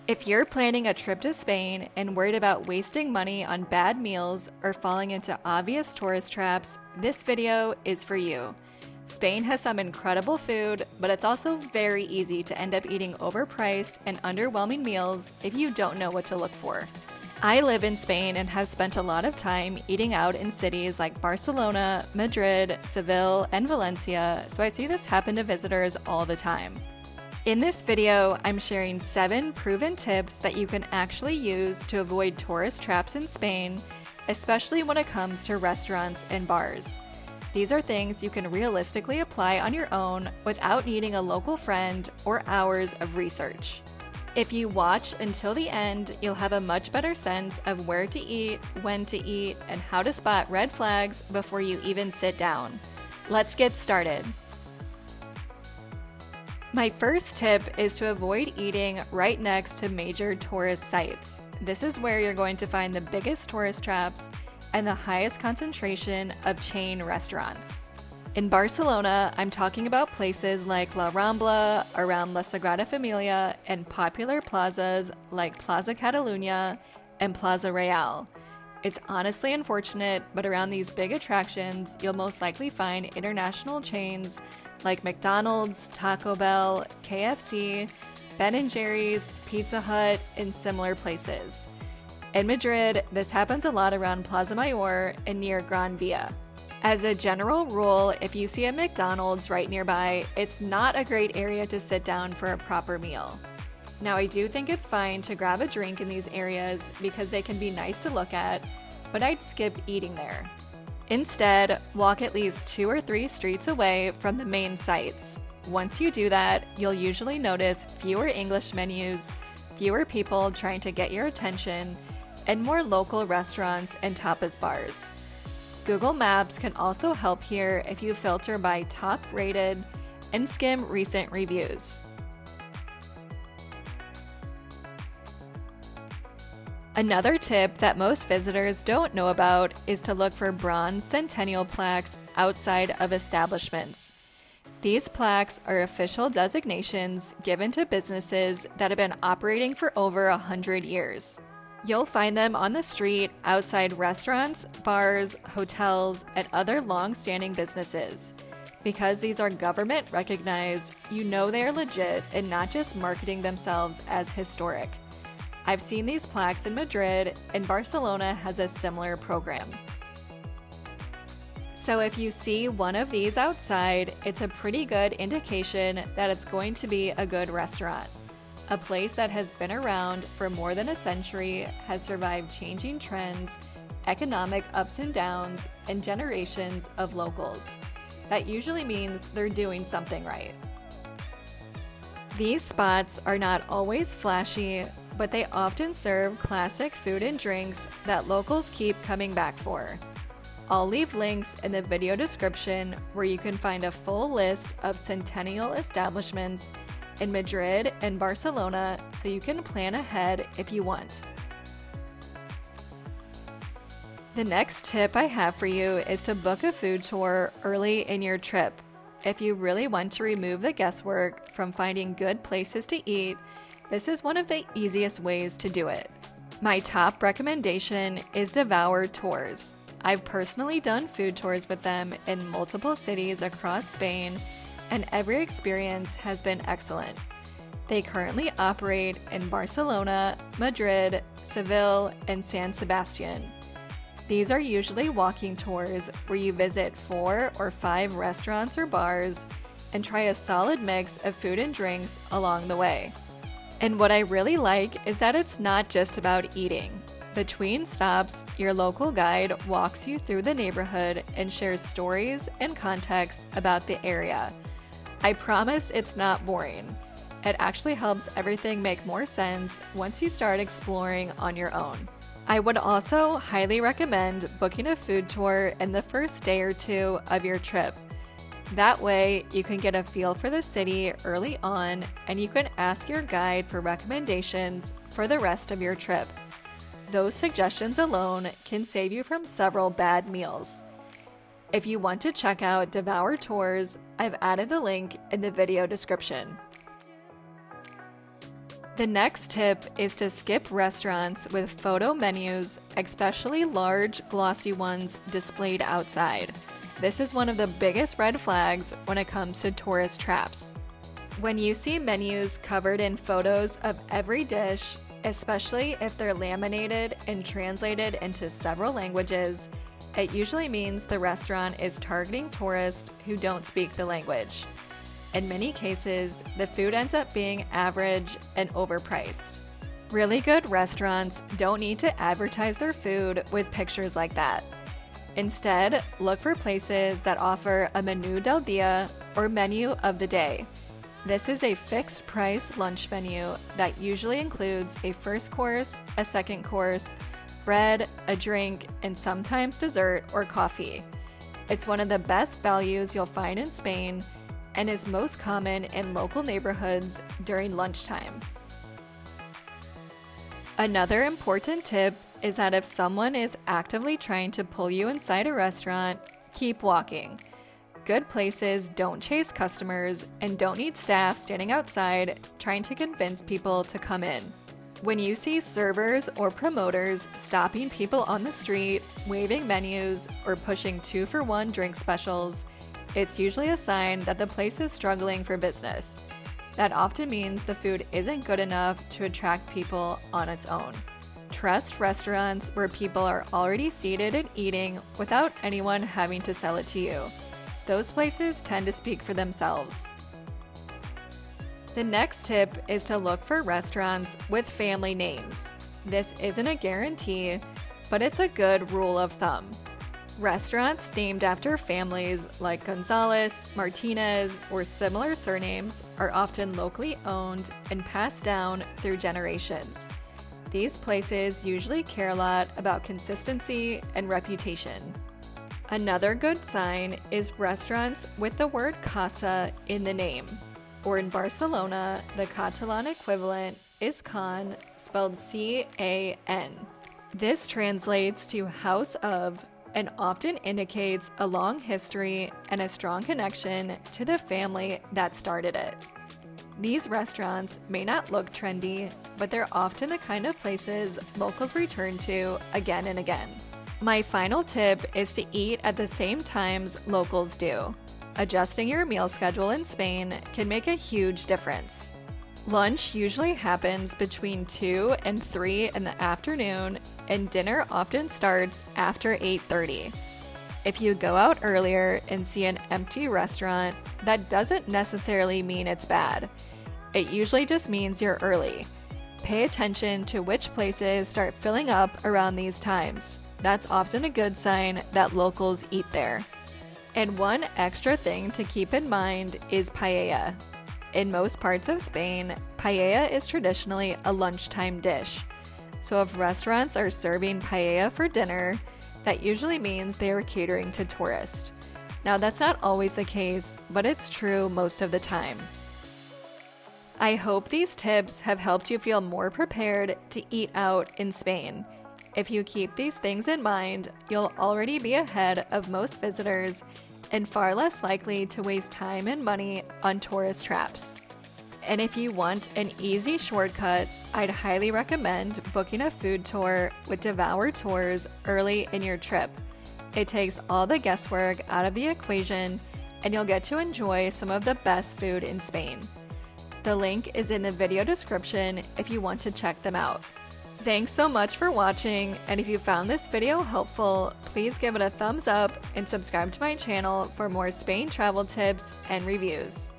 If you're planning a trip to Spain and worried about wasting money on bad meals or falling into obvious tourist traps, this video is for you. Spain has some incredible food, but it's also very easy to end up eating overpriced and underwhelming meals if you don't know what to look for. I live in Spain and have spent a lot of time eating out in cities like Barcelona, Madrid, Seville, and Valencia, so I see this happen to visitors all the time. In this video, I'm sharing 7 proven tips that you can actually use to avoid tourist traps in Spain, especially when it comes to restaurants and bars. These are things you can realistically apply on your own without needing a local friend or hours of research. If you watch until the end, you'll have a much better sense of where to eat, when to eat, and how to spot red flags before you even sit down. Let's get started. My first tip is to avoid eating right next to major tourist sites. This is where you're going to find the biggest tourist traps and the highest concentration of chain restaurants. In Barcelona, I'm talking about places like La Rambla, around La Sagrada Familia, and popular plazas like Plaza Catalunya and Plaza Real. It's honestly unfortunate, but around these big attractions, you'll most likely find international chains like McDonald's, Taco Bell, KFC, Ben & Jerry's, Pizza Hut, and similar places. In Madrid, this happens a lot around Plaza Mayor and near Gran Via. As a general rule, if you see a McDonald's right nearby, it's not a great area to sit down for a proper meal. Now, I do think it's fine to grab a drink in these areas because they can be nice to look at, but I'd skip eating there. Instead, walk at least 2 or 3 streets away from the main sites. Once you do that, you'll usually notice fewer English menus, fewer people trying to get your attention, and more local restaurants and tapas bars. Google Maps can also help here if you filter by top rated and skim recent reviews. Another tip that most visitors don't know about is to look for bronze centennial plaques outside of establishments. These plaques are official designations given to businesses that have been operating for over 100 years. You'll find them on the street outside restaurants, bars, hotels, and other long-standing businesses. Because these are government recognized, you know they are legit and not just marketing themselves as historic. I've seen these plaques in Madrid, and Barcelona has a similar program. So if you see one of these outside, it's a pretty good indication that it's going to be a good restaurant. A place that has been around for more than a century, has survived changing trends, economic ups and downs, and generations of locals. That usually means they're doing something right. These spots are not always flashy, but they often serve classic food and drinks that locals keep coming back for. I'll leave links in the video description where you can find a full list of centennial establishments in Madrid and Barcelona so you can plan ahead if you want. The next tip I have for you is to book a food tour early in your trip. If you really want to remove the guesswork from finding good places to eat, this is one of the easiest ways to do it. My top recommendation is Devour Tours. I've personally done food tours with them in multiple cities across Spain, and every experience has been excellent. They currently operate in Barcelona, Madrid, Seville, and San Sebastian. These are usually walking tours where you visit 4 or 5 restaurants or bars and try a solid mix of food and drinks along the way. And what I really like is that it's not just about eating. Between stops, your local guide walks you through the neighborhood and shares stories and context about the area. I promise it's not boring. It actually helps everything make more sense once you start exploring on your own. I would also highly recommend booking a food tour in the first day or 2 of your trip. That way, you can get a feel for the city early on, and you can ask your guide for recommendations for the rest of your trip. Those suggestions alone can save you from several bad meals. If you want to check out Devour Tours, I've added the link in the video description. The next tip is to skip restaurants with photo menus, especially large, glossy ones displayed outside. This is one of the biggest red flags when it comes to tourist traps. When you see menus covered in photos of every dish, especially if they're laminated and translated into several languages, it usually means the restaurant is targeting tourists who don't speak the language. In many cases, the food ends up being average and overpriced. Really good restaurants don't need to advertise their food with pictures like that. Instead, look for places that offer a menu del dia or menu of the day. This is a fixed price lunch menu that usually includes a first course, a second course, bread, a drink, and sometimes dessert or coffee. It's one of the best values you'll find in Spain and is most common in local neighborhoods during lunchtime. Another important tip is that if someone is actively trying to pull you inside a restaurant, keep walking. Good places don't chase customers and don't need staff standing outside trying to convince people to come in. When you see servers or promoters stopping people on the street, waving menus, or pushing 2-for-1 drink specials, it's usually a sign that the place is struggling for business. That often means the food isn't good enough to attract people on its own. Trust restaurants where people are already seated and eating without anyone having to sell it to you. Those places tend to speak for themselves. The next tip is to look for restaurants with family names. This isn't a guarantee, but it's a good rule of thumb. Restaurants named after families like Gonzalez, Martinez, or similar surnames are often locally owned and passed down through generations. These places usually care a lot about consistency and reputation. Another good sign is restaurants with the word casa in the name, or in Barcelona, the Catalan equivalent is can, spelled C-A-N. This translates to house of and often indicates a long history and a strong connection to the family that started it. These restaurants may not look trendy, but they're often the kind of places locals return to again and again. My final tip is to eat at the same times locals do. Adjusting your meal schedule in Spain can make a huge difference. Lunch usually happens between 2 and 3 in the afternoon, and dinner often starts after 8:30. If you go out earlier and see an empty restaurant, that doesn't necessarily mean it's bad. It usually just means you're early. Pay attention to which places start filling up around these times. That's often a good sign that locals eat there. And one extra thing to keep in mind is paella. In most parts of Spain, paella is traditionally a lunchtime dish. So if restaurants are serving paella for dinner, that usually means they are catering to tourists. Now that's not always the case, but it's true most of the time. I hope these tips have helped you feel more prepared to eat out in Spain. If you keep these things in mind, you'll already be ahead of most visitors and far less likely to waste time and money on tourist traps. And if you want an easy shortcut, I'd highly recommend booking a food tour with Devour Tours early in your trip. It takes all the guesswork out of the equation, and you'll get to enjoy some of the best food in Spain. The link is in the video description if you want to check them out. Thanks so much for watching, and if you found this video helpful, please give it a thumbs up and subscribe to my channel for more Spain travel tips and reviews.